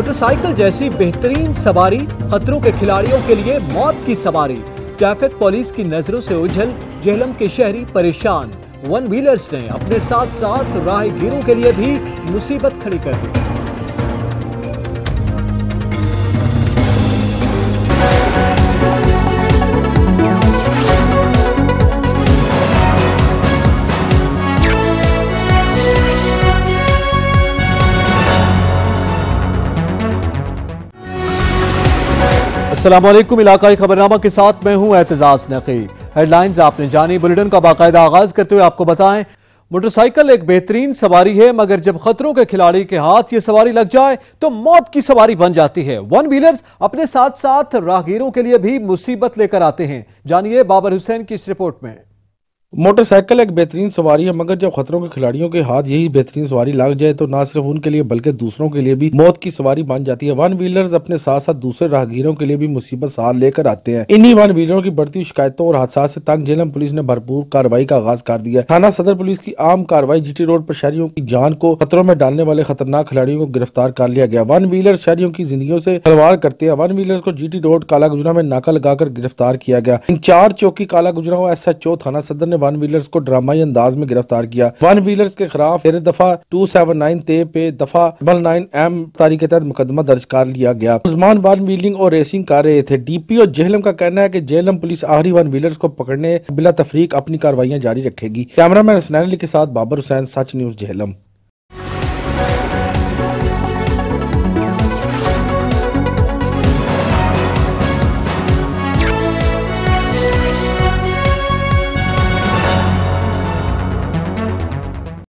Motorcycle जैसी बेहतरीन सवारी, खतरों के खिलाड़ियों के लिए मौत की सवारी। ट्रैफिक पुलिस की नजरों से उलझल जेहलम के शहरी परेशान। वन व्हीलर्स ने अपने साथ साथ राहगीरों के लिए भी मुसीबत खड़ी कर दी। अस्सलाम वालेकुम, इलाकाई खबरनामा के साथ मैं हूं एतजाज नकी। हेडलाइंस आपने जानी, बुलेटिन का बाकायदा आगाज करते हुए आपको बताएं, मोटरसाइकिल एक बेहतरीन सवारी है, मगर जब खतरों के खिलाड़ी के हाथ ये सवारी लग जाए तो मौत की सवारी बन जाती है। वन व्हीलर्स अपने साथ साथ राहगीरों के लिए भी मुसीबत लेकर आते हैं। जानिए बाबर हुसैन की इस रिपोर्ट में। मोटरसाइकिल एक बेहतरीन सवारी है, मगर जब खतरों के खिलाड़ियों के हाथ यही बेहतरीन सवारी लग जाए तो ना सिर्फ उनके लिए बल्कि दूसरों के लिए भी मौत की सवारी बन जाती है। वन व्हीलर्स अपने साथ साथ दूसरे राहगीरों के लिए भी मुसीबत साथ लेकर आते हैं। इन्हीं वन व्हीलरों की बढ़ती शिकायतों और हादसा से तंग जेहलम पुलिस ने भरपूर कार्रवाई का आगाज कर दिया। थाना सदर पुलिस की आम कार्रवाई जीटी रोड पर शहरियों की जान को खतरों में डालने वाले खतरनाक खिलाड़ियों को गिरफ्तार कर लिया गया। वन व्हीलर शहरियों की जिंदगियों से खिलवाड़ करते हैं। वन व्हीलर्स को जीटी रोड काला गुजरा में नाका लगाकर गिरफ्तार किया गया। इंचार्ज चौकी काला गुजरा SHO थाना सदर ने वन व्हीलर्स को अंदाज में गिरफ्तार किया। वन व्हीलर्स के खिलाफ दफा 279 ते पे दफा 99M तारीख के तहत मुकदमा दर्ज कर लिया गया। उस्मान वन व्हीलिंग और रेसिंग कर रहे थे। DPO जेहलम का कहना है कि जेहलम पुलिस आखिरी वन व्हीलर्स को पकड़ने बिला तफरीक अपनी कार्रवाइयां जारी रखेगी। कैमरामैन हसनैन अली के साथ बाबर हुसैन, सच न्यूज़ जेहलम।